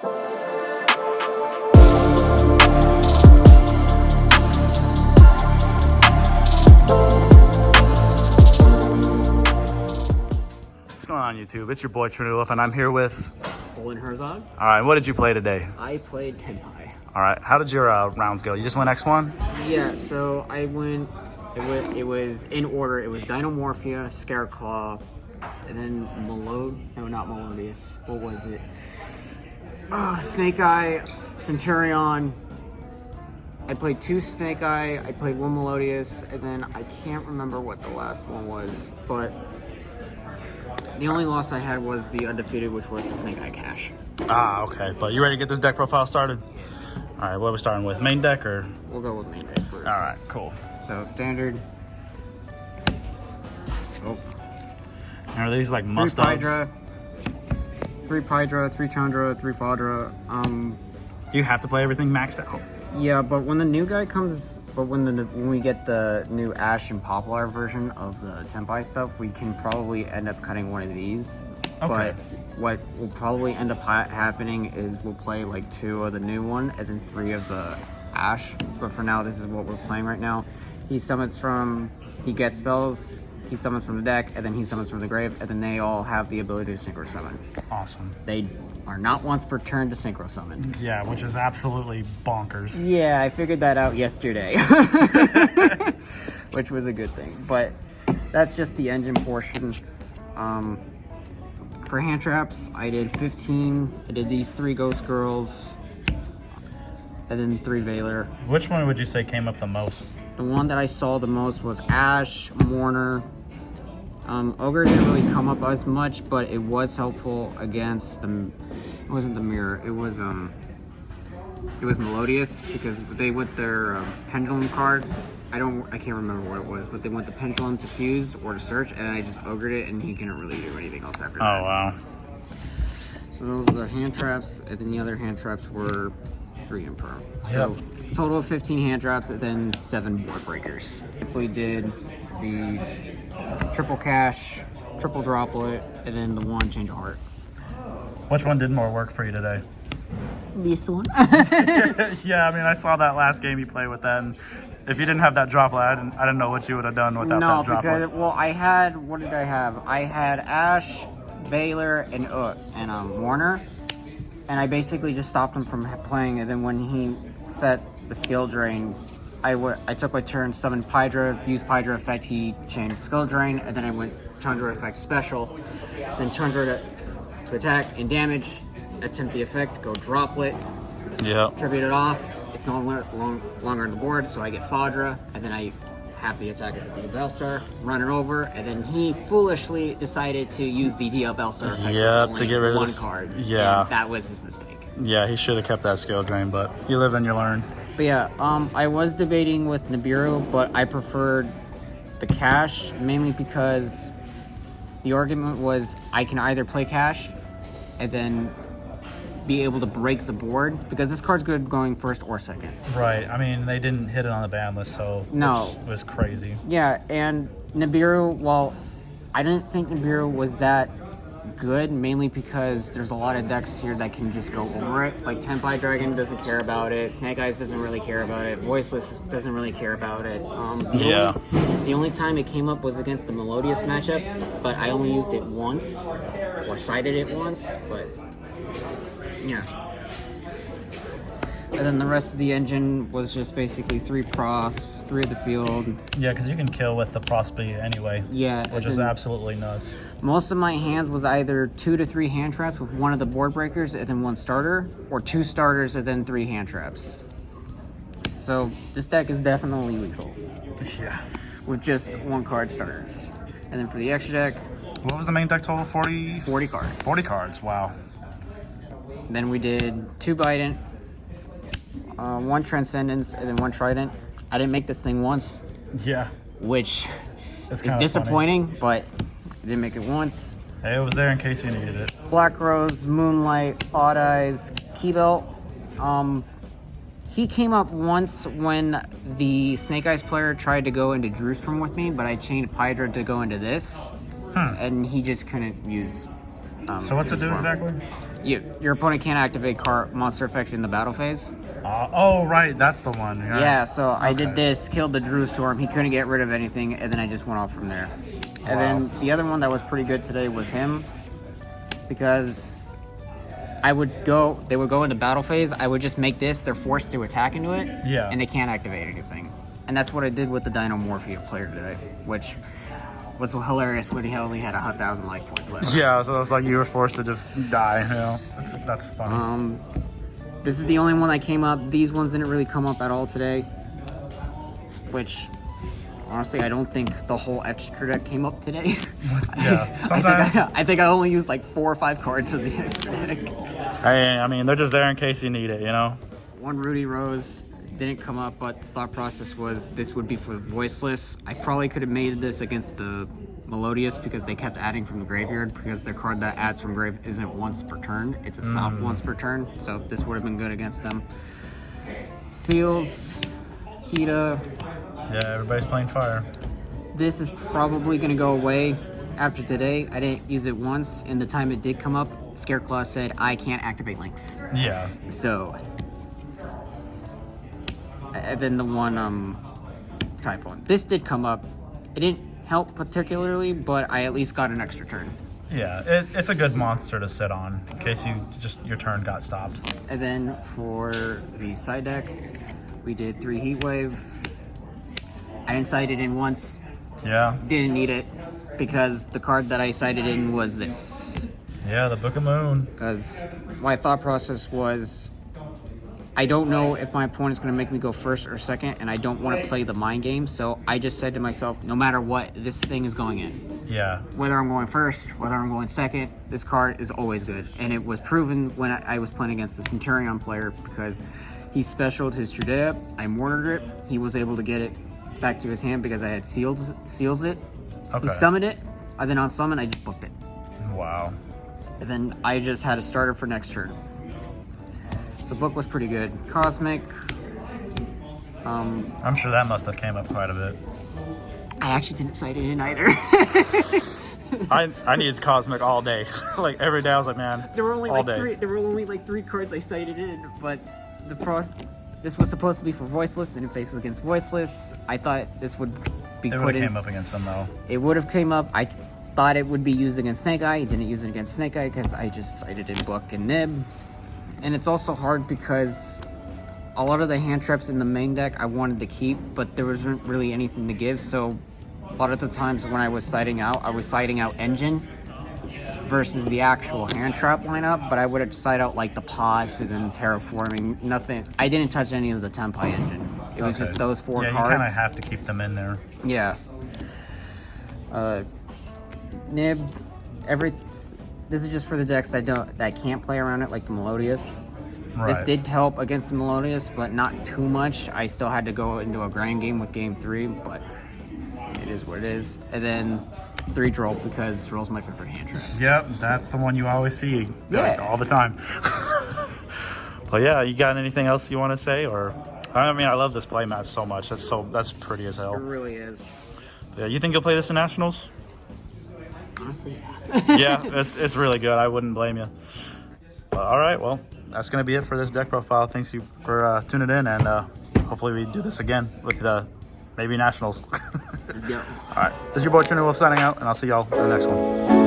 What's going on, YouTube? It's your boy Trinity, and I'm here with Herzog. All right, what did you play today? I played Tenpai. All right, how did your rounds go? You just went X1? Yeah, so I went. It was in order. It was Dinomorphia, Scareclaw, and then not Melodious. What was it? Snake Eye, Centurion. I played 2 Snake Eye. I played 1 Melodious, and then I can't remember what the last one was, but the only loss I had was the undefeated, which was the Snake Eye Cash. Ah, okay. But you ready to get this deck profile started? All right, what are we starting with? Main deck or? We'll go with main deck first. All right, cool. So standard. Oh. And are these like 3 must-ups? Pydra, 3 Pydra, 3 Chandra, 3 Fadra. Do you have to play everything maxed out? Yeah, but when the new guy comes, when we get the new Ash and Poplar version of the Tenpai stuff, we can probably end up cutting one of these. Okay. But what will probably end up happening is we'll play like 2 of the new one and then 3 of the Ash. But for now, this is what we're playing right now. He gets spells, he summons from the deck, and then he summons from the grave, and then they all have the ability to synchro summon. Awesome. They are not once per turn to synchro summon. Yeah, which is absolutely bonkers. Yeah, I figured that out yesterday. Which was a good thing. But that's just the engine portion. For hand traps, I did 15. I did these 3 Ghost Girls. And then 3 Veiler. Which one would you say came up the most? The one that I saw the most was Ash, Mourner. Ogre didn't really come up as much, but it was helpful against the... It wasn't the mirror. It was Melodious, because they went their pendulum card. I can't remember what it was, but they went the pendulum to fuse or to search, and I just ogred it, and he couldn't really do anything else after that. Oh, wow. So those are the hand traps, and then the other hand traps were 3 Emperor. So total of 15 hand traps, and then 7 board breakers. We did the triple cash, triple droplet, and then the 1 change of heart. Which one did more work for you today? This one. Yeah, I mean, I saw that last game you played with that, and if you didn't have that droplet, I didn't know what you would have done without that droplet. No, because, well, I had, what did I have? I had Ash, Veiler, and Warner, and I basically just stopped him from playing, and then when he set the skill drain, I took my turn, summoned Pydra, used Pydra effect, he changed skill drain, and then I went Chandra effect special, then Chandra to attack and damage, attempt the effect, go droplet, tribute it off, it's no longer on the board, so I get Fadra, and then I have the attack at the DL Bellstar, run it over, and then he foolishly decided to use the DL Bellstar effect to get rid of 1 card. Yeah. And that was his mistake. Yeah, he should have kept that skill drain, but you live and you learn. But yeah, I was debating with Nibiru, but I preferred the cash, mainly because the argument was I can either play cash and then be able to break the board, because this card's good going first or second. Right. I mean, they didn't hit it on the ban list, so no, it was crazy. Yeah, and Nibiru, well, I didn't think Nibiru was that good, mainly because there's a lot of decks here that can just go over it. Like Tenpai Dragon doesn't care about it, Snake Eyes doesn't really care about it, Voiceless doesn't really care about it. The only time it came up was against the Melodious matchup, but I only used it once, or cited it once, but yeah. And then the rest of the engine was just basically 3 pros, 3 of the field. Yeah, because you can kill with the prosperity anyway. Yeah. Which is absolutely nuts. Most of my hands was either 2 to 3 hand traps with 1 of the board breakers and then 1 starter, or 2 starters and then 3 hand traps. So this deck is definitely lethal. Yeah. With just 1 card starters. And then for the extra deck... What was the main deck total? 40? 40 cards. 40 cards, wow. Then we did 2 Bident, 1 Transcendence, and then 1 Trident. I didn't make this thing once. Yeah. Which is disappointing, but I didn't make it once. Hey, it was there in case you needed it. Black Rose, Moonlight, Odd Eyes, Keybelt. He came up once when the Snake Eyes player tried to go into Drewstrom with me, but I chained Pydra to go into this, and he just couldn't use So what's it do exactly? Your opponent can't activate monster effects in the battle phase. Oh, right, that's the one. Yeah, so I did this, killed the Drew Storm. He couldn't get rid of anything, and then I just went off from there. And then the other one that was pretty good today was him, because they would go into battle phase. I would just make this. They're forced to attack into it, and they can't activate anything. And that's what I did with the Dinomorphia player today, which was hilarious when he only had 1,000 life points left. Yeah, so it was like you were forced to just die. You know, that's funny. This is the only one that came up. These ones didn't really come up at all today, which honestly I don't think the whole extra deck came up today. Yeah, sometimes I think I only used like 4 or 5 cards of the extra deck. I mean, they're just there in case you need it, you know. One Rudy Rose didn't come up, but the thought process was this would be for Voiceless. I probably could have made this against the Melodious because they kept adding from the graveyard, because their card that adds from grave isn't once per turn, it's a soft once per turn, so this would have been good against them. Seals, Hita. Yeah, everybody's playing fire. This is probably going to go away after today. I didn't use it once, and the time it did come up, Scareclaw said, I can't activate links. Yeah. So, and then the one, Typhoon. This did come up. It didn't help particularly, but I at least got an extra turn. Yeah, it's a good monster to sit on in case your turn got stopped. And then for the side deck, we did 3 Heatwave. I didn't side it in once. Yeah. Didn't need it because the card that I sided in was this. Yeah, the Book of Moon. Because my thought process was, I don't know if my opponent's going to make me go first or second, and I don't want to play the mind game, so I just said to myself, no matter what, this thing is going in. Yeah. Whether I'm going first, whether I'm going second, this card is always good. And it was proven when I was playing against the Centurion player, because he specialed his Trudea, I mortared it, he was able to get it back to his hand because I had seals it. Okay. He summoned it, and then on summon, I just booked it. Wow. And then I just had a starter for next turn. So book was pretty good. Cosmic. I'm sure that must have came up quite a bit. I actually didn't cite it in either. I needed Cosmic all day. Like every day I was like, man, there were only all like day. 3. There were only like 3 cards I cited in, but this was supposed to be for Voiceless, and it faces against Voiceless. I thought this would be It would have came up against them though. It would have came up. I thought it would be used against Snake Eye. It didn't use it against Snake Eye because I just cited in Book and Nib. And it's also hard because a lot of the hand traps in the main deck I wanted to keep, but there wasn't really anything to give. So a lot of the times when I was citing out Engine versus the actual hand trap lineup, but I would have side out like the pods and then terraforming. Nothing. I didn't touch any of the Tenpai Engine. It was just those 4 cards. Yeah, you kind of have to keep them in there. Yeah. Nib, this is just for the decks that can't play around it, like the Melodious. Right. This did help against the Melodious, but not too much. I still had to go into a grind game with game 3, but it is what it is. And then 3 Droll, because Droll's my favorite hand trap. Yep, that's the one you always see like, Yeah. all the time. But yeah, you got anything else you want to say? Or I mean, I love this playmat so much. That's pretty as It hell. really is. Yeah, you think you'll play this in Nationals? Honestly, Yeah, it's really good. I wouldn't blame you. All right, well, that's going to be it for this deck profile. Thanks you for tuning in, and hopefully we do this again with maybe Nationals. let's go. All right, this is your boy Trinity Wolf signing out, and I'll see y'all in the next one.